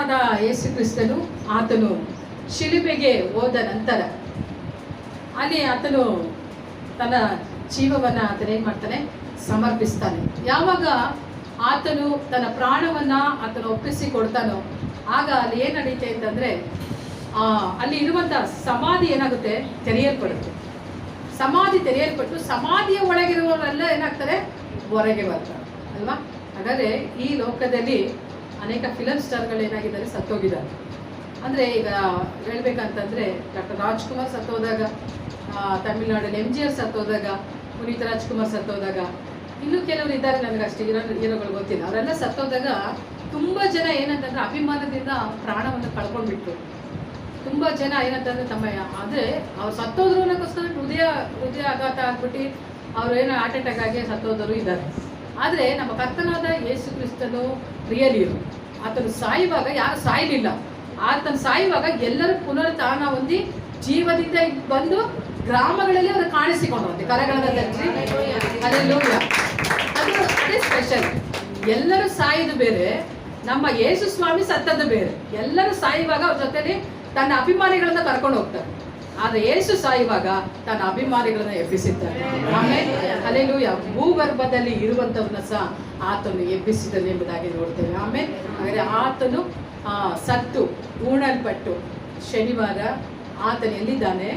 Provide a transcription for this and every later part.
ಕರ್ತನಾದ ಯೇಸು ಕ್ರಿಸ್ತನು ಆತನು ಶಿಲುಬೆಗೆ ಹೋದ ನಂತರ ಅಲ್ಲಿ ಆತನು ತನ್ನ ಜೀವವನ್ನು ಆತನೇನು ಮಾಡ್ತಾನೆ, ಸಮರ್ಪಿಸ್ತಾನೆ. ಯಾವಾಗ ಆತನು ತನ್ನ ಪ್ರಾಣವನ್ನು ಆತನು ಒಪ್ಪಿಸಿ ಕೊಡ್ತಾನೋ ಆಗ ಅಲ್ಲಿ ಏನು ನಡೀತೆ ಅಂತಂದರೆ ಅಲ್ಲಿ ಇರುವಂಥ ಸಮಾಧಿ ಏನಾಗುತ್ತೆ, ತೆರೆಯಲ್ಪಡುತ್ತೆ. ಸಮಾಧಿ ತೆರೆಯಲ್ಪಟ್ಟು ಸಮಾಧಿಯ ಒಳಗಿರುವವರೆಲ್ಲ ಏನಾಗ್ತಾರೆ, ಹೊರಗೆ ಬರ್ತಾರೆ ಅಲ್ವಾ. ಹಾಗಾದರೆ ಈ ಲೋಕದಲ್ಲಿ ಅನೇಕ ಫಿಲಮ್ ಸ್ಟಾರ್ಗಳು ಏನಾಗಿದ್ದಾರೆ, ಸತ್ತೋಗಿದ್ದಾರೆ. ಅಂದರೆ ಈಗ ಹೇಳ್ಬೇಕಂತಂದರೆ ಡಾಕ್ಟರ್ ರಾಜ್ಕುಮಾರ್ ಸತ್ತೋದಾಗ, ತಮಿಳುನಾಡಲ್ಲಿ MGR ಸತ್ತೋದಾಗ, ಪುನೀತ್ ರಾಜ್ಕುಮಾರ್ ಸತ್ತೋದಾಗ, ಇನ್ನೂ ಕೆಲವರು ಇದ್ದಾರೆ, ನನಗೆ ಅಷ್ಟು ಹೀರೋಗಳು ಗೊತ್ತಿಲ್ಲ. ಅವರೆಲ್ಲ ಸತ್ತೋದಾಗ ತುಂಬ ಜನ ಏನಂತಂದರೆ ಅಭಿಮಾನದಿಂದ ಪ್ರಾಣವನ್ನು ಕಳ್ಕೊಂಡ್ಬಿಟ್ಟು, ತುಂಬ ಜನ ಏನಂತಂದರೆ ತಮ್ಮ ಅಂದರೆ ಅವ್ರು ಸತ್ತೋದ್ರು ಅನ್ನೋಕ್ಕೋಸ್ಕರ ಹೃದಯ ಆಘಾತ ಆಗ್ಬಿಟ್ಟು ಅವ್ರೇನೋ ಹಾರ್ಟ್ ಅಟ್ಯಾಕ್ ಆಗಿ ಸತ್ತೋದರು ಇದ್ದಾರೆ. ಆದರೆ ನಮ್ಮ ಕರ್ತನಾದ ಯೇಸು ಕ್ರಿಸ್ತನು ರಿಯಲ್ ಹೀರೋ. ಆತನು ಸಾಯುವಾಗ ಯಾರು ಸಾಯಲಿಲ್ಲ. ಆತನು ಸಾಯುವಾಗ ಎಲ್ಲರೂ ಪುನರುತ್ಥಾನ ಹೊಂದಿ ಜೀವದಿಂದ ಬಂದು ಗ್ರಾಮಗಳಲ್ಲಿ ಅವರು ಕಾಣಿಸಿಕೊಂಡ್ರಂತೆ, ಕರಗಳನ್ನ ಧರಿಸಿ. ಹಲ್ಲೆಲೂಯಾ. ಅದೇ ಸ್ಪೆಷಲ್. ಎಲ್ಲರೂ ಸಾಯೋದು ಬೇರೆ, ನಮ್ಮ ಯೇಸು ಸ್ವಾಮಿ ಸತ್ತದ್ದು ಬೇರೆ. ಎಲ್ಲರೂ ಸಾಯುವಾಗ ಅವ್ರ ಜೊತೆಲಿ ತನ್ನ ಅಭಿಮಾನಿಗಳನ್ನ ಕರ್ಕೊಂಡು ಹೋಗ್ತಾರೆ. ಆದರೆ ಯೇಸು ಸಾಯುವಾಗ ತನ್ನ ಅಭಿಮಾನಿಗಳನ್ನ ಎಬ್ಬಿಸಿದ್ದಾರೆ. ಆಮೇಲೆ ಹಲ್ಲೆಲೂಯಾ. ಭೂಗರ್ಭದಲ್ಲಿ ಇರುವಂಥವ್ರನ್ನ ಸಹ ಆತನು ಎಬ್ಬಿಸಿದನು ಎಂಬುದಾಗಿ ನೋಡ್ತೇವೆ. ಆಮೇಲೆ ಹಾಗಾದರೆ ಆತನು ಸತ್ತು ಉಣಲ್ಪಟ್ಟು ಶನಿವಾರ ಆತನು ಎಲ್ಲಿದ್ದಾನೆ,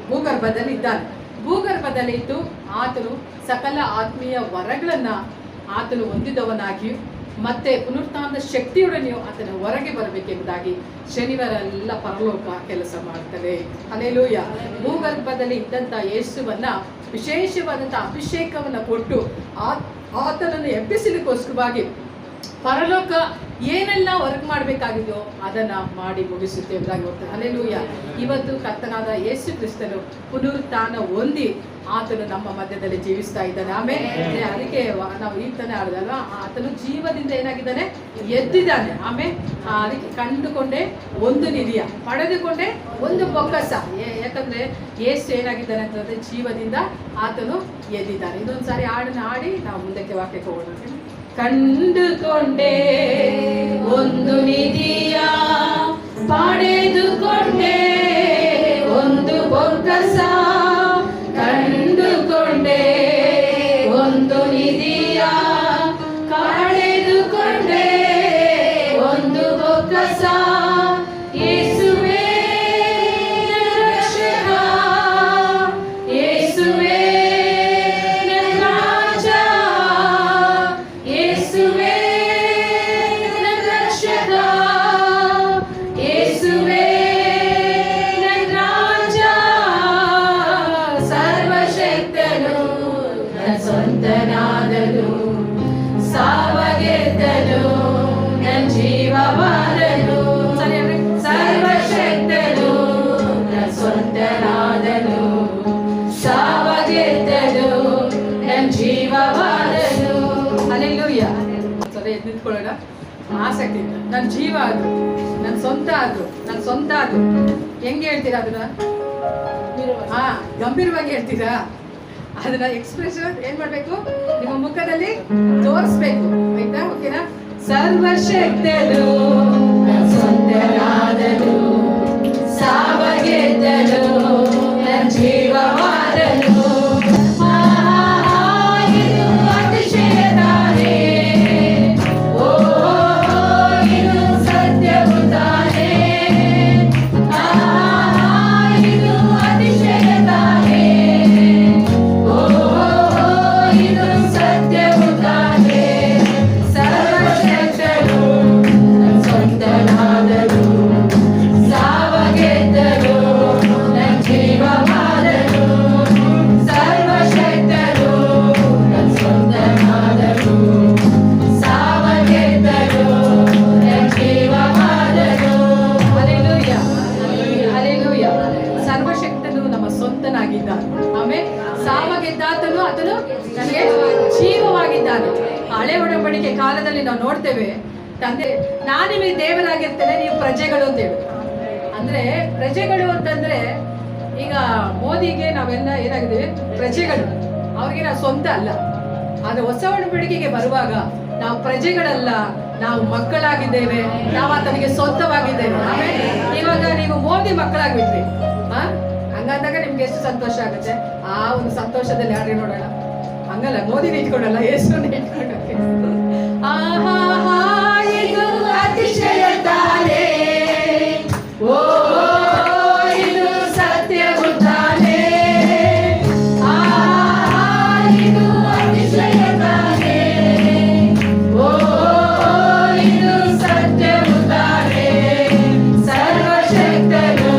ಭೂಗರ್ಭದಲ್ಲಿ ಇದ್ದಾನೆ. ಭೂಗರ್ಭದಲ್ಲಿ ಇದ್ದು ಆತನು ಸಕಲ ಆತ್ಮೀಯ ವರಗಳನ್ನು ಆತನು ಹೊಂದಿದವನಾಗಿಯೂ ಮತ್ತೆ ಪುನರುತ್ಥಾನದ ಶಕ್ತಿಯೊಡನೆಯೂ ಆತನ ಹೊರಗೆ ಬರಬೇಕೆಂಬುದಾಗಿ ಶನಿವಾರ ಎಲ್ಲ ಪರಲೋಕ ಕೆಲಸ ಮಾಡ್ತವೆ. ಹಲ್ಲೆಲೂಯಾ. ಭೂಗರ್ಭದಲ್ಲಿ ಇದ್ದಂಥ ಯೇಸುವನ್ನ ವಿಶೇಷವಾದಂಥ ಅಭಿಷೇಕವನ್ನು ಕೊಟ್ಟು ಆತನನ್ನು ಎಬ್ಬಿಸಲಿಕ್ಕೋಸ್ಕರವಾಗಿ ಪರಲೋಕ ಏನೆಲ್ಲ ವರ್ಕ್ ಮಾಡಬೇಕಾಗಿದೆಯೋ ಅದನ್ನು ಮಾಡಿ ಮುಗಿಸುತ್ತೆ ಎಂಬುದಾಗಿ ಹೋಗ್ತಾರೆ. ಹಲ್ಲೆಲೂಯಾ. ಇವತ್ತು ಕರ್ತನಾದ ಯೇಸು ಕ್ರಿಸ್ತನು ಪುನರುತ್ಥಾನ ಹೊಂದಿ ಆತನು ನಮ್ಮ ಮಧ್ಯದಲ್ಲಿ ಜೀವಿಸ್ತಾ ಇದ್ದಾನೆ. ಆಮೇಲೆ ಅದಕ್ಕೆ ನಾವು ಈ ತಾನೇ ಆಡೋದಲ್ವಾ, ಆತನು ಜೀವದಿಂದ ಏನಾಗಿದ್ದಾನೆ, ಎದ್ದಿದ್ದಾನೆ. ಆಮೇಲೆ ಅದಕ್ಕೆ ಕಂಡುಕೊಂಡೆ ಒಂದು ನಿಧಿಯ, ಪಡೆದುಕೊಂಡೆ ಒಂದು ಬೊಕ್ಕಸ. ಯಾಕಂದ್ರೆ ಯೇಸು ಏನಾಗಿದ್ದಾನೆ ಅಂತಂದ್ರೆ ಜೀವದಿಂದ ಆತನು ಎದ್ದಿದ್ದಾನೆ. ಇದೊಂದು ಸಾರಿ ಹಾಡನ್ನ ಹಾಡಿ ನಾವು ಮುಂದಕ್ಕೆ ವಾಕ್ಯಕ್ಕೆ ಹೋಗೋಣ. ಕಂಡುಕೊಂಡೆ ಒಂದು ನಿಧಿಯ, ಪಡೆದುಕೊಂಡೆ ಒಂದು ಬೊಕ್ಕಸ. ಕಂಡುಕೊಂಡೆ ಒಂದು ನಿಧಿಯ, ಪಡೆದುಕೊಂಡೆ ಒಂದು ಬೊಕ್ಕಸ. ಯೇಸುವೇ ರಕ್ಷಕ, ಯೇಸುವೇ ರಾಜ, ಯೇಸುವೇ ರಕ್ಷಕ, ಯೇಸುವೇ ರಾಜ. ಸರ್ವಶಕ್ತನು ನನ್ನ ಸ್ವಂತನಾದನು, ಸಾವಗೆದ್ದನು ನನ್ನ ಜೀವವಾದನು. ಸರ್ವಶಕ್ತನು ನನ್ನ ಸ್ವಂತನಾದನು, ಸಾವಗೆದ್ದನು ನನ್ನ ಜೀವವಾದನು. ಹಲ್ಲೆಲೂಯಾ. ಸರಿ, ನಿಂತ್ಕೊಳ್ಳೋಣ ಆಸಕ್ತಿಯಿಂದ. ನನ್ನ ಜೀವ ಆದ್ರು, ನನ್ನ ಸ್ವಂತ ಆದ್ರು, ನನ್ನ ಸ್ವಂತ ಆದ್ರು. ಹೆಂಗೆ ಹೇಳ್ತೀರಾ ಅದನ್ನ? ಗಂಭೀರವಾಗಿ ಹೇಳ್ತೀರಾ? ಅದನ್ನ ಎಕ್ಸ್ಪ್ರೆಷನ್ ಏನ್ ಮಾಡ್ಬೇಕು, ನಿಮ್ಮ ಮುಖದಲ್ಲಿ ತೋರಿಸ್ಬೇಕು. ಆಯ್ತಾ? ಓಕೆನಾ? ಸರ್ವಶಕ್ತನು ನನ್ನ ಸ್ವಂತನಾದನು, ಸಾವಗೆದ್ದನು ನನ್ನ ಜೀವವಾದನು. ಇದು ಅತಿಶಯತಾನೆ, ಓ ಇದು ಸತ್ಯವು ತಾನೆ. ಇದು ಅತಿಶಯತಾನೆ, ಓ ಇದು ಸತ್ಯವು ತಾನೆ. ಸರ್ವಶಕ್ತನು ನನ್ನ ಸ್ವಂತನಾದನು, ಸಾವಗೆದ್ದನು ನನ್ನ ಜೀವವಾದನು. ಸರ್ವಶಕ್ತನು ನನ್ನ ಸ್ವಂತನಾದನು, ಸಾವಗೆದ್ದನು ನನ್ನ ಜೀವವಾದನು. ಹಲ್ಲೆಲೂಯಾ. ಹಲ್ಲೆಲೂಯಾ. ಸರ್ವಶಕ್ತನು ನಮ್ಮ ಸ್ವಂತನಾಗಿದ್ದಾನೆ. ಆಮೇಲೆ ಸಾವಗೆದ್ದಾತನು ಆತನು ನನಗೆ ಜೀವವಾಗಿದ್ದಾನೆ. ಹಳೆ ಒಡಂಬಡಿಕೆ ಕಾಲದಲ್ಲಿ ನಾವು ನೋಡ್ತೇವೆ, ತಂದೆ ನಾನು ನಿಮಗೆ ದೇವರಾಗಿರ್ತೇನೆ, ನೀವು ಪ್ರಜೆಗಳು ಅಂತ ಹೇಳುದು. ಅಂದ್ರೆ ಪ್ರಜೆಗಳು ಅಂತಂದ್ರೆ ಈಗ ಮೋದಿಗೆ ನಾವೆಲ್ಲ ಏನಾಗಿದ್ದೀವಿ, ಪ್ರಜೆಗಳು. ಅವ್ರಿಗೆ ನಾವು ಸ್ವಂತ ಅಲ್ಲ. ಆದ್ರೆ ಹೊಸ ಒಡಂಬಡಿಕೆಗೆ ಬರುವಾಗ ನಾವು ಪ್ರಜೆಗಳಲ್ಲ, ನಾವು ಮಕ್ಕಳಾಗಿದ್ದೇವೆ, ನಾವು ಆತನಿಗೆ ಸ್ವಂತವಾಗಿದ್ದೇವೆ. ಆಮೇಲೆ ಇವಾಗ ನೀವು ಮೋದಿ ಮಕ್ಕಳಾಗ್ಬಿಟ್ರಿ, ಹಂಗಂದಾಗ ನಿಮ್ಗೆ ಎಷ್ಟು ಸಂತೋಷ ಆಗುತ್ತೆ. ಆ ಒಂದು ಸಂತೋಷದಲ್ಲಿ ಹಾಡಿ ನೋಡೋಣ. ಹಂಗಲ್ಲ, ಮೋದಿನ ಇಟ್ಕೊಂಡಲ್ಲ, ಯೇಸುನ ಇಟ್ಕೊಂಡಕ್ಕೆ. ಆಹಾ ಇದು ಅತಿಶಯ ತಾನೇ, ಓ ಇದು ಸತ್ಯವು ತಾನೇ, ಆಹಾ ಇದು ಅತಿಶಯ ತಾನೇ, ಓ ಇದು ಸತ್ಯವು ತಾನೇ. ಸರ್ವಶಕ್ತನು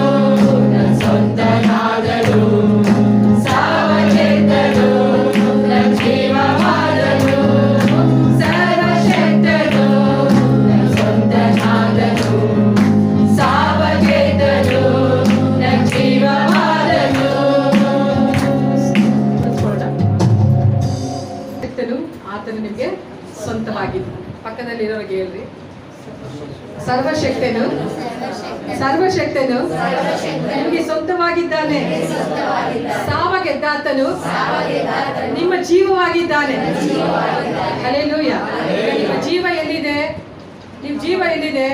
ಸ್ವಂತನಾದನು, ಸಾವಚೇತನು ಜೀವವಾದನು, ಸರ್ವಶಕ್ತನು ಸ್ವಂತನಾದನು, ಸಾವಚೇತನು ಜೀವವಾದನು. ಆತನು ನಿಮಗೆ ಸ್ವಂತವಾಗಿದ್ದು. ಪಕ್ಕದಲ್ಲಿರೋರಿಗೆ ಹೇಳ್ರಿ, ಸರ್ವಶಕ್ತನು ಸರ್ವಶಕ್ತನು ನಿಮಗೆ ಸ್ವಂತವಾಗಿದ್ದಾನೆ, ಸಾವ ಗೆದ್ದಾತನು ನಿಮ್ಮ ಜೀವವಾಗಿದ್ದಾನೆ. ಹಲ್ಲೆಲೂಯಾ. ನಿಮ್ಮ ಜೀವ ಎಲ್ಲಿದೆ? ನಿಮ್ಮ ಜೀವ ಎಲ್ಲಿದೆ?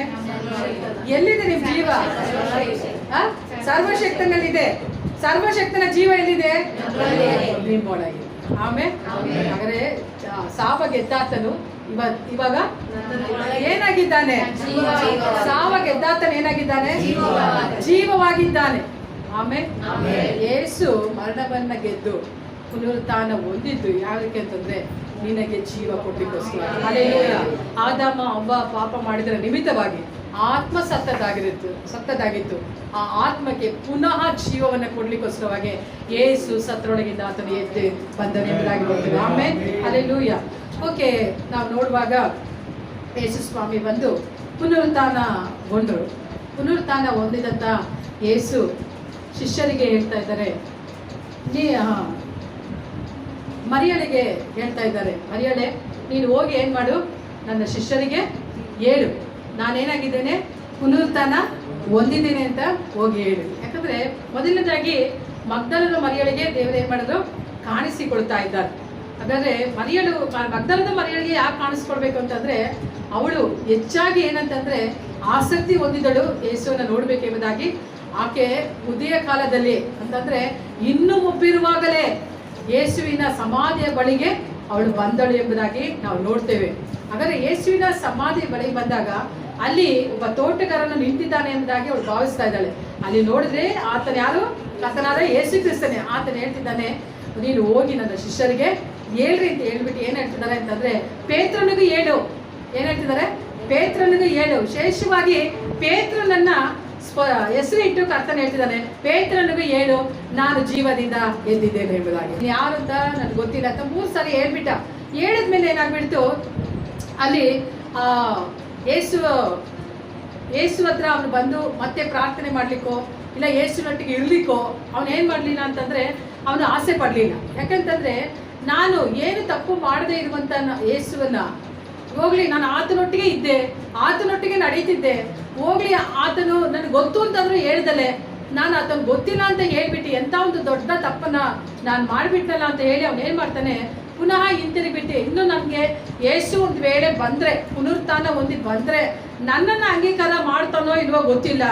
ಎಲ್ಲಿದೆ ನಿಮ್ಮ ಜೀವ? ಸರ್ವಶಕ್ತನಲ್ಲಿದೆ. ಸರ್ವಶಕ್ತನ ಜೀವ ಎಲ್ಲಿದೆ? ನಿಮ್ಮೊಳಗೆ. ಆಮೇಲೆ ಹಾಗಾದ್ರೆ ಸಾವ ಗೆದ್ದಾತನು ಇವಾಗ ಏನಾಗಿದ್ದಾನೆ? ಸಾವ ಗೆದ್ದಾತನು ಏನಾಗಿದ್ದಾನೆ? ಜೀವವಾಗಿದ್ದಾನೆ. ಆಮೇಲೆ ಯೇಸು ಮರಣವನ್ನ ಗೆದ್ದು ಪುನರುತ್ಥಾನ ಹೊಂದಿದ್ದು ಯಾವಕ್ಕೆ ಅಂತಂದ್ರೆ ನಿನಗೆ ಜೀವ ಕೊಡ್ಲಿಕ್ಕೋಸ್ಕರ. ಹಲ್ಲೆಲೂಯಾ. ಆದಾಮ ಅವ್ವ ಪಾಪ ಮಾಡಿದರ ನಿಮಿತ್ತವಾಗಿ ಆತ್ಮ ಸತ್ತದಾಗಿತ್ತು. ಆ ಆತ್ಮಕ್ಕೆ ಪುನಃ ಜೀವವನ್ನು ಕೊಡ್ಲಿಕ್ಕೋಸ್ಕರವಾಗಿ ಯೇಸು ಸತ್ತರೊಳಗಿಂದ ಆತನು ಎದ್ದು ಬಂದನೆಂಬುದಾಗಿ ನೋಡ್ತೀವಿ. ಆಮೇಲೆ ಹಲ್ಲೆಲೂಯಾ. ಓಕೆ, ನಾವು ನೋಡುವಾಗ ಯೇಸು ಸ್ವಾಮಿ ಬಂದು ಪುನರುತ್ಥಾನಗೊಂಡರು. ಪುನರುತ್ಥಾನ ಹೊಂದಿದಂಥ ಯೇಸು ಶಿಷ್ಯರಿಗೆ ಹೇಳ್ತಾ ಇದ್ದಾರೆ, ಮರಿಯಳಿಗೆ ಹೇಳ್ತಾ ಇದ್ದಾರೆ, ಮರಿಯಳೆ ನೀನು ಹೋಗಿ ಏನು ಮಾಡು, ನನ್ನ ಶಿಷ್ಯರಿಗೆ ಹೇಳು ನಾನೇನಾಗಿದ್ದೇನೆ, ಪುನರುತ್ಥಾನ ಹೊಂದಿದ್ದೇನೆ ಅಂತ ಹೋಗಿ ಹೇಳು. ಯಾಕಂದ್ರೆ ಮೊದಲನೇದಾಗಿ ಮಗ್ದಲದ ಮರಿಯಳಿಗೆ ದೇವರು ಏನು ಮಾಡಿದ್ರು, ಕಾಣಿಸಿಕೊಳ್ತಾ ಇದ್ದಾರೆ. ಹಾಗಾದ್ರೆ ಮಗ್ದಲದ ಮರಿಯಳಿಗೆ ಯಾಕೆ ಕಾಣಿಸ್ಕೊಳ್ಬೇಕು ಅಂತಂದ್ರೆ, ಅವಳು ಹೆಚ್ಚಾಗಿ ಏನಂತಂದ್ರೆ ಆಸಕ್ತಿ ಹೊಂದಿದಳು ಯೇಸುವನ್ನ ನೋಡ್ಬೇಕೆಂಬುದಾಗಿ. ಆಕೆ ಉದಯ ಕಾಲದಲ್ಲಿ ಅಂತಂದ್ರೆ ಇನ್ನು ಮುಪ್ಪಿರುವಾಗಲೇ ಯೇಸುವಿನ ಸಮಾಧಿಯ ಬಳಿಗೆ ಅವಳು ಬಂದಳು ಎಂಬುದಾಗಿ ನಾವು ನೋಡ್ತೇವೆ. ಹಾಗಾದ್ರೆ ಯೇಸುವಿನ ಸಮಾಧಿಯ ಬಳಿಗೆ ಬಂದಾಗ ಅಲ್ಲಿ ಒಬ್ಬ ತೋಟಗಾರನು ನಿಂತಿದ್ದಾನೆ ಎಂಬುದಾಗಿ ಅವಳು ಭಾವಿಸ್ತಾ ಇದ್ದಾಳೆ. ಅಲ್ಲಿ ನೋಡಿದ್ರೆ ಆತನ ಯಾರು? ಕರ್ತನಾದ ಯೇಸು ಕ್ರಿಸ್ತನೇ. ಆತನ ಹೇಳ್ತಿದ್ದಾನೆ, ನೀನು ಹೋಗಿ ನನ್ನ ಶಿಷ್ಯರಿಗೆ ಹೇಳ್ರಿ ಅಂತ ಹೇಳ್ಬಿಟ್ಟು ಏನ್ ಹೇಳ್ತಿದ್ದಾರೆ ಅಂತಂದ್ರೆ, ಪೇತ್ರನಿಗೂ ಹೇಳು. ಏನ್ ಹೇಳ್ತಿದ್ದಾರೆ? ಪೇತ್ರನಿಗೂ ಹೇಳು. ವಿಶೇಷವಾಗಿ ಪೇತ್ರನನ್ನ ಹೆಸರು ಇಟ್ಟು ಕರ್ತನ ಹೇಳ್ತಿದ್ದಾನೆ, ಪೇತ್ರನಿಗೂ ಹೇಳು ನಾನು ಜೀವದಿಂದ ಎದ್ದಿದ್ದೇನೆ ಎಂಬುದಾಗಿ. ಯಾರು ಅಂತ ನನ್ಗೆ ಗೊತ್ತಿಲ್ಲ ಅಂತ 3 ಸಾರಿ ಹೇಳ್ಬಿಟ್ಟ. ಹೇಳಿದ್ಮೇಲೆ ಏನಾಗ್ಬಿಡ್ತು, ಅಲ್ಲಿ ಯೇಸು ಹತ್ರ ಅವನು ಬಂದು ಮತ್ತೆ ಪ್ರಾರ್ಥನೆ ಮಾಡ್ಲಿಕ್ಕೋ ಇಲ್ಲ ಯೇಸುನೊಟ್ಟಿಗೆ ಇರ್ಲಿಕ್ಕೋ ಅವನು ಏನ್ ಮಾಡ್ಲಿಲ್ಲ ಅಂತಂದ್ರೆ ಅವನು ಆಸೆ ಪಡ್ಲಿಲ್ಲ. ಯಾಕಂತಂದ್ರೆ ನಾನು ಏನು ತಪ್ಪು ಮಾಡದೆ ಇರುವಂತ ಯೇಸುವನ್ನ ಹೋಗ್ಲಿ, ನಾನು ಆತನೊಟ್ಟಿಗೆ ಇದ್ದೆ, ಆತನೊಟ್ಟಿಗೆ ನಡೀತಿದ್ದೆ, ಹೋಗ್ಲಿ ಆತನು ನನಗೆ ಗೊತ್ತು ಅಂತಂದ್ರು ಹೇಳ್ದಲೆ ನಾನು ಆತನ ಗೊತ್ತಿಲ್ಲ ಅಂತ ಹೇಳ್ಬಿಟ್ಟು ಎಂತ ಒಂದು ದೊಡ್ಡ ತಪ್ಪನ್ನ ನಾನು ಮಾಡ್ಬಿಟ್ಟಲ್ಲ ಅಂತ ಹೇಳಿ ಅವನು ಏನ್ ಮಾಡ್ತಾನೆ, ಪುನಃ ಹಿಂತಿರುಗಿಬಿಟ್ಟು ಇನ್ನು ನಮ್ಗೆ ಯೇಸು ಒಂದು ವೇಳೆ ಬಂದ್ರೆ, ಪುನರುತ್ಥಾನ ಹೊಂದಿ ಬಂದ್ರೆ ನನ್ನನ್ನು ಅಂಗೀಕಾರ ಮಾಡ್ತಾನೋ ಇಲ್ವೋ ಗೊತ್ತಿಲ್ಲ.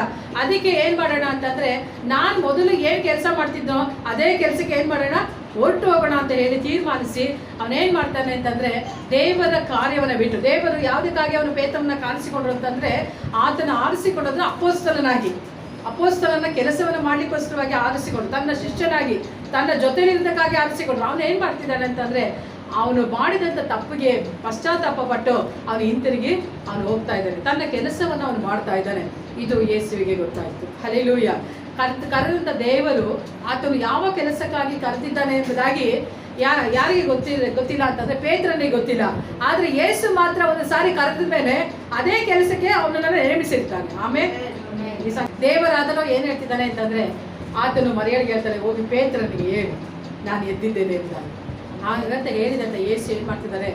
ಅದಕ್ಕೆ ಏನ್ ಮಾಡೋಣ ಅಂತಂದ್ರೆ, ನಾನು ಮೊದಲು ಏನ್ ಕೆಲಸ ಮಾಡ್ತಿದ್ನೋ ಅದೇ ಕೆಲಸಕ್ಕೆ ಏನ್ ಮಾಡೋಣ, ಹೊರಟು ಹೋಗೋಣ ಅಂತ ಹೇಳಿ ತೀರ್ಮಾನಿಸಿ ಅವನೇನ್ ಮಾಡ್ತಾನೆ ಅಂತಂದ್ರೆ, ದೇವರ ಕಾರ್ಯವನ್ನ ಬಿಟ್ಟು, ದೇವರು ಯಾವುದಕ್ಕಾಗಿ ಅವನು ಪೇತ್ರನನ್ನ ಕಾಣಿಸಿಕೊಂಡ್ರು ಅಂತಂದ್ರೆ, ಆತನ ಆರಿಸಿಕೊಂಡ್ರೆ ಅಪೋಸ್ತಲನ ಕೆಲಸವನ್ನು ಮಾಡ್ಲಿಕ್ಕೋಸ್ಕರವಾಗಿ ಆರಿಸಿಕೊಂಡು, ತನ್ನ ಶಿಷ್ಯನಾಗಿ ತನ್ನ ಜೊತೆಲಿದ್ದಕ್ಕಾಗಿ ಆರಿಸಿಕೊಂಡ್ರು. ಅವನು ಏನ್ ಮಾಡ್ತಿದ್ದಾನೆ ಅಂತಂದ್ರೆ, ಅವನು ಮಾಡಿದಂಥ ತಪ್ಪಿಗೆ ಪಶ್ಚಾತ್ತಾಪ ಪಟ್ಟು ಅವನು ಹಿಂತಿರುಗಿ ಅವನು ಹೋಗ್ತಾ ಇದ್ದಾನೆ, ತನ್ನ ಕೆಲಸವನ್ನು ಅವನು ಮಾಡ್ತಾ ಇದ್ದಾನೆ. ಇದು ಯೇಸುವಿಗೆ ಗೊತ್ತಾಯ್ತು. ಹಲ್ಲೆಲೂಯಾ. ಕರೆದಂಥ ದೇವರು ಆತನು ಯಾವ ಕೆಲಸಕ್ಕಾಗಿ ಕರೆದಿದ್ದಾನೆ ಎಂಬುದಾಗಿ ಯಾರಿಗೆ ಗೊತ್ತಿಲ್ಲ ಅಂತಂದ್ರೆ ಪೇತ್ರನಿಗೆ ಗೊತ್ತಿಲ್ಲ. ಆದ್ರೆ ಯೇಸು ಮಾತ್ರ ಒಂದು ಸಾರಿ ಕರೆದ ಮೇಲೆ ಅದೇ ಕೆಲಸಕ್ಕೆ ಅವನನ್ನ ನೇಮಿಸಿರ್ತಾನೆ. ಆಮೇಲೆ ದೇವರಾದನೋ ಏನ್ ಹೇಳ್ತಿದ್ದಾನೆ ಅಂತಂದ್ರೆ, ಆತನು ಮರಿಯಳಿಗೆ ಹೇಳ್ತಾನೆ, ಹೋಗಿ ಪೇತ್ರನಿಗೆ ಹೇಳು ನಾನು ಎದ್ದಿದ್ದೇನೆ ಅಂತ. ಹಾಗಂತ ಹೇಳಿದಂತ ಯೇಸು ಏನ್ ಮಾಡ್ತಿದ್ದಾರೆ,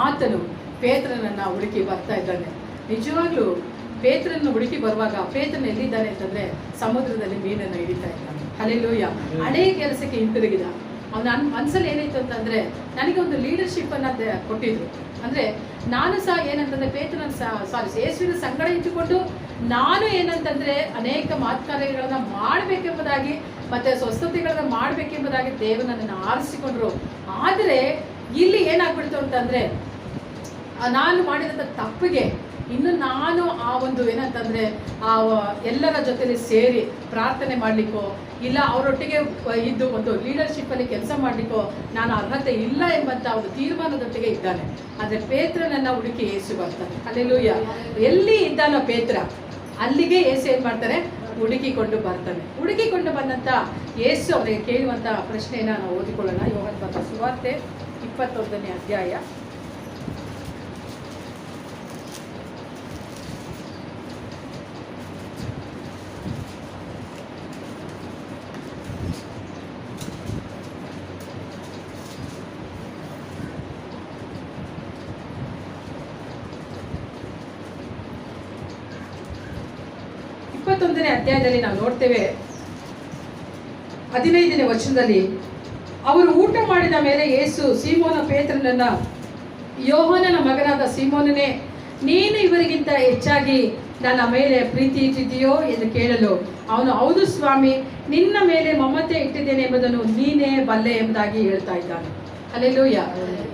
ಆತನು ಪೇತ್ರನನ್ನ ಹುಡುಕಿ ಬರ್ತಾ ಇದ್ದಾನೆ. ನಿಜವಾಗ್ಲೂ ಪೇತ್ರನ ಹುಡುಕಿ ಬರುವಾಗ ಪೇತ್ರನ ಎಲ್ಲಿದ್ದಾನೆ ಅಂತಂದ್ರೆ ಸಮುದ್ರದಲ್ಲಿ ಮೀನನ್ನು ಹಿಡಿತಾ ಇದ್ದಾನೆ. ಹಲ್ಲೆಲೂಯಾ. ಹಳೇ ಕೆಲಸಕ್ಕೆ ಹಿಂತಿರುಗಿದ. ಅವನ ಮನಸ್ಸಲ್ಲಿ ಏನಾಯ್ತು ಅಂತಂದ್ರೆ, ನನಗೆ ಒಂದು ಲೀಡರ್ಶಿಪ್ ಅನ್ನ ಕೊಟ್ಟಿದ್ರು, ಅಂದರೆ ನಾನು ಸಹ ಏನಂತಂದರೆ ಪೇತ್ರನ ಯೇಸುವಿನ ಸಂಗಡ ಇಟ್ಟುಕೊಂಡು ನಾನು ಏನಂತಂದರೆ ಅನೇಕ ಮಾತುಕತೆಗಳನ್ನು ಮಾಡಬೇಕೆಂಬುದಾಗಿ ಮತ್ತು ಸ್ವಸ್ಥತೆಗಳನ್ನು ಮಾಡಬೇಕೆಂಬುದಾಗಿ ದೇವರು ನನ್ನನ್ನು ಆರಿಸಿಕೊಂಡ್ರು. ಆದರೆ ಇಲ್ಲಿ ಏನಾಗ್ಬಿಡ್ತು ಅಂತಂದರೆ ನಾನು ಮಾಡಿದಂಥ ತಪ್ಪಿಗೆ ಇನ್ನು ನಾನು ಆ ಒಂದು ಏನಂತಂದರೆ ಆ ಎಲ್ಲರ ಜೊತೆಲಿ ಸೇರಿ ಪ್ರಾರ್ಥನೆ ಮಾಡಲಿಕ್ಕೋ ಇಲ್ಲ ಅವರೊಟ್ಟಿಗೆ ಇದ್ದು ಒಂದು ಲೀಡರ್ಶಿಪ್ಪಲ್ಲಿ ಕೆಲಸ ಮಾಡಲಿಕ್ಕೋ ನಾನು ಅರ್ಹತೆ ಇಲ್ಲ ಎಂಬಂಥ ಒಂದು ತೀರ್ಮಾನದೊಟ್ಟಿಗೆ ಇದ್ದಾನೆ. ಆದರೆ ಪೇತ್ರನನ್ನು ಹುಡುಕಿ ಯೇಸು ಬರ್ತಾನೆ. ಹಲ್ಲೆಲೂಯಾ. ಎಲ್ಲಿ ಇದ್ದಾನೋ ಪೇತ್ರ ಅಲ್ಲಿಗೆ ಯೇಸು ಏನು ಮಾಡ್ತಾರೆ, ಹುಡುಕಿಕೊಂಡು ಬರ್ತಾನೆ. ಹುಡುಕಿಕೊಂಡು ಬಂದಂಥ ಯೇಸು ಅವರಿಗೆ ಕೇಳುವಂಥ ಪ್ರಶ್ನೆಯನ್ನು ನಾವು ಓದಿಕೊಳ್ಳೋಣ. ಯೋಹಾನ ಬರೆದ ಸುವಾರ್ತೆ 21ನೇ ಅಧ್ಯಾಯ 21ನೇ ಅಧ್ಯಾಯದಲ್ಲಿ ನಾವು ನೋಡ್ತೇವೆ 15ನೇ ವಚನದಲ್ಲಿ, ಅವರು ಊಟ ಮಾಡಿದ ಮೇಲೆ ಯೇಸು ಸೀಮೋನ ಪೇತ್ರನನ್ನ, ಯೋಹಾನನ ಮಗನಾದ ಸೀಮೋನನೇ, ನೀನು ಇವರಿಗಿಂತ ಹೆಚ್ಚಾಗಿ ನನ್ನ ಮೇಲೆ ಪ್ರೀತಿ ಇಟ್ಟಿದೆಯೋ ಎಂದು ಕೇಳಲು ಅವನು, ಹೌದು ಸ್ವಾಮಿ, ನಿನ್ನ ಮೇಲೆ ಮಮತೆ ಇಟ್ಟಿದ್ದೇನೆ ಎಂಬುದನ್ನು ನೀನೇ ಬಲ್ಲೆ ಎಂಬುದಾಗಿ ಹೇಳ್ತಾ ಇದ್ದಾನೆ. ಹಲ್ಲೆಲೂಯಾ.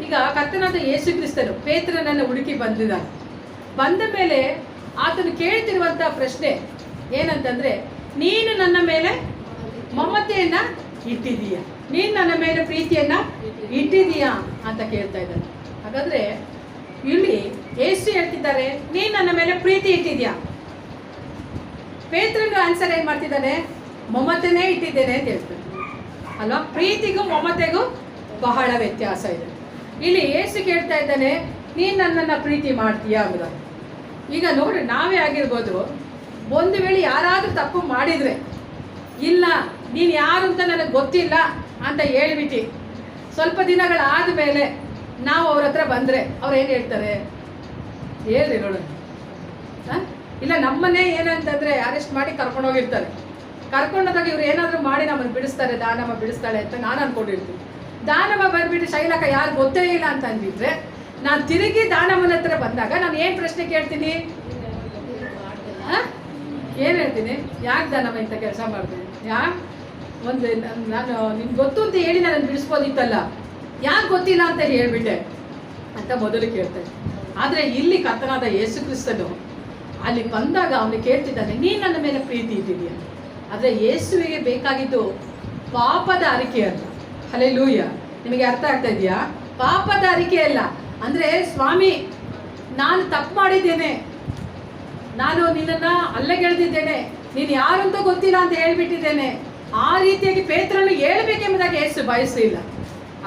ಈಗ ಕರ್ತನಾದ ಯೇಸು ಕ್ರಿಸ್ತನು ಪೇತ್ರನನ್ನು ಹುಡುಕಿ ಬಂದಿದ್ದಾನೆ. ಬಂದ ಮೇಲೆ ಆತನು ಕೇಳ್ತಿರುವಂಥ ಪ್ರಶ್ನೆ ಏನಂತಂದ್ರೆ, ನೀನು ನನ್ನ ಮೇಲೆ ಮಮತೆಯನ್ನ ಇಟ್ಟಿದೀಯ, ನೀನು ನನ್ನ ಮೇಲೆ ಪ್ರೀತಿಯನ್ನ ಇಟ್ಟಿದೀಯಾ ಅಂತ ಕೇಳ್ತಾ ಇದ್ದಾನೆ. ಹಾಗಾದ್ರೆ ಇಲ್ಲಿ ಯೇಸು ಹೇಳ್ತಿದ್ದಾರೆ, ನೀನು ನನ್ನ ಮೇಲೆ ಪ್ರೀತಿ ಇಟ್ಟಿದ್ಯಾ. ಪೇತ್ರನ ಆನ್ಸರ್ ಏನ್ ಮಾಡ್ತಿದ್ದಾನೆ, ಮಮತೆನೇ ಇಟ್ಟಿದ್ದೇನೆ ಅಂತ ಹೇಳ್ತಾನೆ ಅಲ್ವಾ. ಪ್ರೀತಿಗೂ ಮಮತೆಗೂ ಬಹಳ ವ್ಯತ್ಯಾಸ ಇದೆ. ಇಲ್ಲಿ ಯೇಸು ಕೇಳ್ತಾ ಇದ್ದಾನೆ, ನೀನು ನನ್ನನ್ನು ಪ್ರೀತಿ ಮಾಡ್ತೀಯಾ ಅಂದ. ಈಗ ನೋಡಿ, ನಾವೇ ಆಗಿರ್ಬೋದು, ಒಂದು ವೇಳೆ ಯಾರಾದರೂ ತಪ್ಪು ಮಾಡಿದರೆ, ಇಲ್ಲ ನೀನು ಯಾರು ಅಂತ ನನಗೆ ಗೊತ್ತಿಲ್ಲ ಅಂತ ಹೇಳ್ಬಿಟ್ಟು ಸ್ವಲ್ಪ ದಿನಗಳಾದ ಮೇಲೆ ನಾವು ಅವ್ರ ಹತ್ರ ಬಂದರೆ ಅವ್ರು ಏನು ಹೇಳ್ತಾರೆ, ಹೇಳ್ರಿ ನೋಡೋಣ. ಇಲ್ಲ ನಮ್ಮನ್ನೇ ಏನಂತಂದರೆ ಅರೆಸ್ಟ್ ಮಾಡಿ ಕರ್ಕೊಂಡೋಗಿರ್ತಾರೆ. ಕರ್ಕೊಂಡೋದಾಗ ಇವ್ರು ಏನಾದರೂ ಮಾಡಿ ನಮ್ಮನ್ನು ಬಿಡಿಸ್ತಾರೆ, ದಾನಮ್ಮ ಬಿಡಿಸ್ತಾಳೆ ಅಂತ ನಾನು ಅಂದ್ಕೊಂಡಿರ್ತೀನಿ. ದಾನಮ್ಮ ಬಂದ್ಬಿಟ್ಟು ಶೈಲಕ ಯಾರು ಗೊತ್ತೇ ಇಲ್ಲ ಅಂತ ಅಂದ್ಬಿಟ್ರೆ, ನಾನು ತಿರುಗಿ ದಾನಮ್ಮನ ಹತ್ರ ಬಂದಾಗ ನಾನು ಏನು ಪ್ರಶ್ನೆ ಕೇಳ್ತೀನಿ, ಏನು ಹೇಳ್ತೀನಿ, ಯಾಕೆ ದಾನಮ್ಮ ಇಂಥ ಕೆಲಸ ಮಾಡ್ತೀನಿ, ಒಂದು ನಾನು ನಿಮ್ಗೆ ಗೊತ್ತು ಅಂತ ಹೇಳಿ ನಾನು ಬಿಡಿಸ್ಬೋದಿತ್ತಲ್ಲ, ಯಾಕೆ ಗೊತ್ತಿಲ್ಲ ಅಂತ ಹೇಳ್ಬಿಟ್ಟೆ ಅಂತ ಮೊದಲು ಕೇಳ್ತೇನೆ. ಆದರೆ ಇಲ್ಲಿ ಕರ್ತನಾದ ಯೇಸು ಕ್ರಿಸ್ತನು ಅಲ್ಲಿ ಬಂದಾಗ ಅವನು ಕೇಳ್ತಿದ್ದಾನೆ, ನೀನು ನನ್ನ ಮೇಲೆ ಪ್ರೀತಿ ಇಟ್ಟಿದೀಯ. ಆದರೆ ಯೇಸುವಿಗೆ ಬೇಕಾಗಿದ್ದು ಪಾಪದ ಅರಿಕೆ ಅಲ್ಲ. ಹಲ್ಲೆಲೂಯಾ. ನಿಮಗೆ ಅರ್ಥ ಆಗ್ತಾ ಇದೆಯಾ? ಪಾಪದ ಅರಿಕೆ ಅಲ್ಲ. ಅಂದರೆ ಸ್ವಾಮಿ, ನಾನು ತಪ್ಪು ಮಾಡಿದ್ದೇನೆ, ನಾನು ನಿನ್ನನ್ನು ಅಲ್ಲಗೆಳೆದಿದ್ದೇನೆ, ನೀನು ಯಾರು ಅಂತ ಗೊತ್ತಿಲ್ಲ ಅಂತ ಹೇಳ್ಬಿಟ್ಟಿದ್ದೇನೆ, ಆ ರೀತಿಯಾಗಿ ಪೇತ್ರನು ಹೇಳ್ಬೇಕೆಂಬುದಾಗಿ ಯೇಸು ಬಯಸಲಿಲ್ಲ.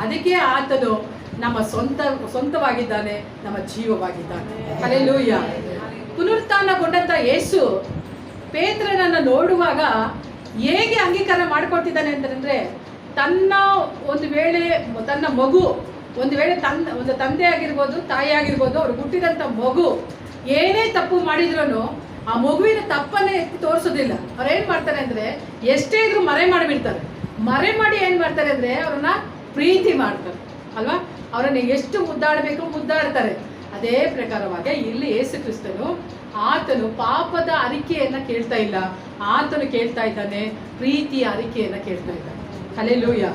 ಅದಕ್ಕೆ ಆತನು ನಮ್ಮ ಸ್ವಂತವಾಗಿದ್ದಾನೆ, ನಮ್ಮ ಜೀವವಾಗಿದ್ದಾನೆ. ಹಲ್ಲೆಲೂಯಾ. ಪುನರುತ್ಥಾನಗೊಂಡಂತ ಯೇಸು ಪೇತ್ರನನ್ನು ನೋಡುವಾಗ ಹೇಗೆ ಅಂಗೀಕಾರ ಮಾಡ್ಕೊಳ್ತಿದ್ದಾನೆ ಅಂತಂದ್ರೆ, ತನ್ನ ಒಂದು ವೇಳೆ ತನ್ನ ಮಗು, ಒಂದು ವೇಳೆ ಒಂದು ತಂದೆ ಆಗಿರ್ಬೋದು, ತಾಯಿ ಆಗಿರ್ಬೋದು, ಅವ್ರು ಹುಟ್ಟಿದಂಥ ಮಗು ಏನೇ ತಪ್ಪು ಮಾಡಿದ್ರು ಆ ಮಗುವಿನ ತಪ್ಪನ್ನೇ ಎತ್ತಿ ತೋರಿಸೋದಿಲ್ಲ. ಅವ್ರು ಏನು ಮಾಡ್ತಾರೆ ಅಂದರೆ, ಎಷ್ಟೇ ಇದ್ರೂ ಮರೆ ಮಾಡಿಬಿಡ್ತಾರೆ. ಮರೆ ಮಾಡಿ ಏನು ಮಾಡ್ತಾರೆ ಅಂದರೆ, ಅವ್ರನ್ನ ಪ್ರೀತಿ ಮಾಡ್ತಾರೆ ಅಲ್ವಾ. ಅವರನ್ನು ಎಷ್ಟು ಮುದ್ದಾಡಬೇಕು ಮುದ್ದಾಡ್ತಾರೆ. ಅದೇ ಪ್ರಕಾರವಾಗಿ ಇಲ್ಲಿ ಯೇಸು ಕ್ರಿಸ್ತನು ಆತನು ಪಾಪದ ಅರಿಕೆಯನ್ನು ಕೇಳ್ತಾ ಇಲ್ಲ, ಆತನು ಕೇಳ್ತಾ ಇದ್ದಾನೆ ಪ್ರೀತಿಯ ಅರಿಕೆಯನ್ನು ಕೇಳ್ತಾ ಇದ್ದಾನೆ. ಹಲ್ಲೆಲೂಯಾ.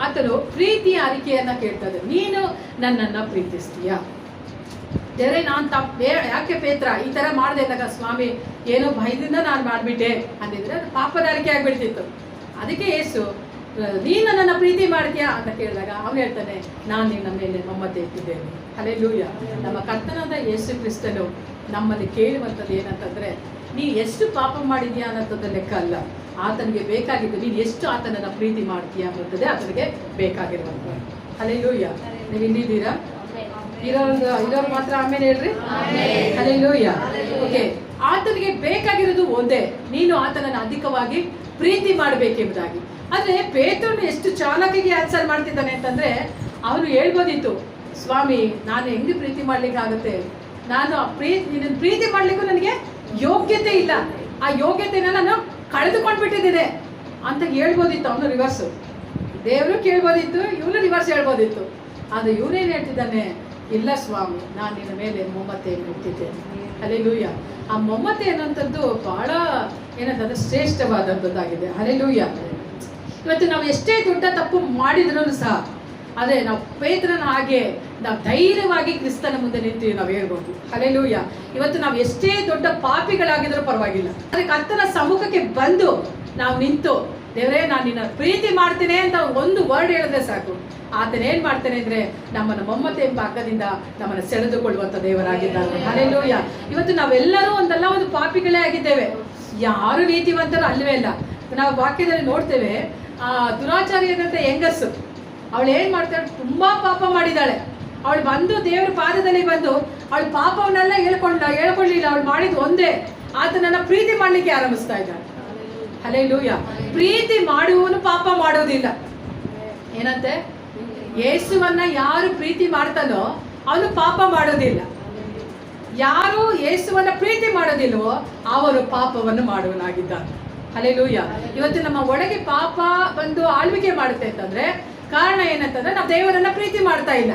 ಆತನು ಪ್ರೀತಿಯ ಅರಿಕೆಯನ್ನು ಕೇಳ್ತಾ ಇದ್ದಾನೆ, ನೀನು ನನ್ನನ್ನು ಪ್ರೀತಿಸ್ತೀಯಾ. ಬೇರೆ ನಾನು ಯಾಕೆ ಪೇತ್ರ ಈ ಥರ ಮಾಡಿದೆ ಅಂದಾಗ, ಸ್ವಾಮಿ ಏನೋ ಭಯದಿಂದ ನಾನು ಮಾಡಿಬಿಟ್ಟೆ ಅಂದಿದ್ರೆ ಅದು ಪಾಪದ ಅರಿಕೆ ಆಗಿಬಿಡ್ತಿತ್ತು. ಅದಕ್ಕೆ ಯೇಸು, ನೀನು ನನ್ನನ್ನು ಪ್ರೀತಿ ಮಾಡ್ತೀಯಾ ಅಂತ ಕೇಳಿದಾಗ ಅವನು ಹೇಳ್ತಾನೆ, ನಾನು ನಿನ್ನ ಮೇಲೆ ಮಮತೆ ಇಟ್ಟಿದ್ದೇನೆ. ಹಲ್ಲೆಲೂಯಾ. ನಮ್ಮ ಕರ್ತನಾದ ಯೇಸು ಕ್ರಿಸ್ತನು ನಮ್ಮಲ್ಲಿ ಕೇಳುವಂಥದ್ದು ಏನಂತಂದರೆ, ನೀ ಎಷ್ಟು ಪಾಪ ಮಾಡಿದ್ಯಾ ಅನ್ನೋಂಥದ್ದು ಲೆಕ್ಕ ಅಲ್ಲ. ಆತನಿಗೆ ಬೇಕಾಗಿದ್ದು ನೀನು ಎಷ್ಟು ಆತನನ್ನು ಪ್ರೀತಿ ಮಾಡ್ತೀಯಾ ಅನ್ನೋದೇ ಆತನಿಗೆ ಬೇಕಾಗಿರುವಂಥದ್ದು. ಹಲ್ಲೆಲೂಯಾ. ನೀವು ಇಲ್ಲಿದ್ದೀರಾ? ಇರೋರು ಮಾತ್ರ ಆಮೇಲೆ ಹೇಳ್ರಿ. ಹಲ್ಲೆಲೂಯಾ. ಓಕೆ, ಆತನಿಗೆ ಬೇಕಾಗಿರೋದು ಒಂದೇ, ನೀನು ಆತನನ್ನು ಅಧಿಕವಾಗಿ ಪ್ರೀತಿ ಮಾಡಬೇಕೆಂಬುದಾಗಿ. ಆದರೆ ಪೇತ್ರನು ಎಷ್ಟು ಚಾಲಾಕಿಗೆ ಆನ್ಸರ್ ಮಾಡ್ತಿದ್ದಾನೆ ಅಂತಂದರೆ, ಅವನು ಹೇಳ್ಬೋದಿತ್ತು, ಸ್ವಾಮಿ ನಾನು ಹೆಂಗೆ ಪ್ರೀತಿ ಮಾಡ್ಲಿಕ್ಕೆ ಆಗುತ್ತೆ, ನಾನು ನಿನ್ನನ್ನು ಪ್ರೀತಿ ಮಾಡಲಿಕ್ಕೂ ನನಗೆ ಯೋಗ್ಯತೆ ಇಲ್ಲ, ಆ ಯೋಗ್ಯತೆನ ನಾನು ಕಳೆದುಕೊಂಡ್ಬಿಟ್ಟಿದ್ದೇನೆ ಅಂತ ಹೇಳ್ಬೋದಿತ್ತು. ಅವನು ರಿವರ್ಸು. ದೇವರು ಕೇಳ್ಬೋದಿತ್ತು, ಇವನು ರಿವರ್ಸ್ ಹೇಳ್ಬೋದಿತ್ತು. ಆದರೆ ಇವನೇನು ಹೇಳ್ತಿದ್ದಾನೆ, ಇಲ್ಲ ಸ್ವಾಮಿ, ನಾನು ನಿನ್ನ ಮೇಲೆ ಮಮತೆಯನ್ನು ಇಟ್ಟಿದ್ದೇನೆ. ಹಲ್ಲೆಲೂಯಾ. ಆ ಮಮತೆ ಅನ್ನುವಂಥದ್ದು ಬಹಳ ಏನಂತಂದ್ರೆ ಶ್ರೇಷ್ಠವಾದಂಥದ್ದಾಗಿದೆ. ಹಲ್ಲೆಲೂಯಾ. ಇವತ್ತು ನಾವು ಎಷ್ಟೇ ದೊಡ್ಡ ತಪ್ಪು ಮಾಡಿದ್ರೂ ಸಹ, ಆದರೆ ನಾವು ಪೇತ್ರನ ಹಾಗೆ ನಾವು ಧೈರ್ಯವಾಗಿ ಕ್ರಿಸ್ತನ ಮುಂದೆ ನಿಂತು ನಾವು ಹೇಳ್ಬೋದು. ಹಲ್ಲೆಲೂಯಾ. ಇವತ್ತು ನಾವು ಎಷ್ಟೇ ದೊಡ್ಡ ಪಾಪಿಗಳಾಗಿದ್ರೂ ಪರವಾಗಿಲ್ಲ, ಆದರೆ ಕರ್ತನ ಸಮ್ಮುಖಕ್ಕೆ ಬಂದು ನಾವು ನಿಂತು, ದೇವರೇ ನಾನು ನಿನ್ನ ಪ್ರೀತಿ ಮಾಡ್ತೇನೆ ಅಂತ ಒಂದು ವರ್ಡ್ ಹೇಳಿದ್ರೆ ಸಾಕು, ಆತನ ಏನ್ ಮಾಡ್ತಾನೆ ಅಂದ್ರೆ ನಮ್ಮನ್ನು ಮಮತೆ ಎಂಬ ಹಗ್ಗದಿಂದ ನಮ್ಮನ್ನು ಸೆಳೆದುಕೊಳ್ಳುವಂತ ದೇವರಾಗಿದ್ದಾನೆ. ಹಲ್ಲೆಲೂಯಾ. ಇವತ್ತು ನಾವೆಲ್ಲರೂ ಒಂದಲ್ಲ ಒಂದು ಪಾಪಿಗಳೇ ಆಗಿದ್ದೇವೆ, ಯಾರು ನೀತಿವಂತರು ಅಲ್ವೇ ಇಲ್ಲ. ನಾವು ವಾಕ್ಯದಲ್ಲಿ ನೋಡ್ತೇವೆ, ಆ ದುರಾಚಾರಿಯಾದಂಥ ಹೆಂಗಸು, ಅವಳು ಏನ್ ಮಾಡ್ತಾಳೆ, ತುಂಬಾ ಪಾಪ ಮಾಡಿದಾಳೆ. ಅವಳು ಬಂದು ದೇವರ ಪಾದದಲ್ಲಿ ಬಂದು ಅವಳು ಪಾಪವನ್ನೆಲ್ಲ ಹೇಳ್ಕೊಳ್ಳಿಲ್ಲ. ಅವಳು ಮಾಡಿದ್ದು ಒಂದೇ, ಆತನನ್ನ ಪ್ರೀತಿ ಮಾಡ್ಲಿಕ್ಕೆ ಆರಂಭಿಸ್ತಾ ಇದ್ದಾಳೆ. ಹಲ್ಲೆಲೂಯಾ. ಪ್ರೀತಿ ಮಾಡುವವನು ಪಾಪ ಮಾಡೋದಿಲ್ಲ. ಏನಂತೆ, ಯೇಸುವನ್ನ ಯಾರು ಪ್ರೀತಿ ಮಾಡ್ತಾನೋ ಅವನು ಪಾಪ ಮಾಡೋದಿಲ್ಲ. ಯಾರು ಯೇಸುವನ್ನ ಪ್ರೀತಿ ಮಾಡೋದಿಲ್ವೋ ಅವರು ಪಾಪವನ್ನು ಮಾಡುವನಾಗಿದ್ದಾನೆ. ಹಲ್ಲೆಲೂಯಾ. ಇವತ್ತು ನಮ್ಮ ಒಳಗೆ ಪಾಪ ಬಂದು ಆಳ್ವಿಕೆ ಮಾಡುತ್ತೆ ಅಂತಂದ್ರೆ ಕಾರಣ ಏನಂತಂದ್ರೆ ನಾವು ದೇವರನ್ನ ಪ್ರೀತಿ ಮಾಡ್ತಾ ಇಲ್ಲ.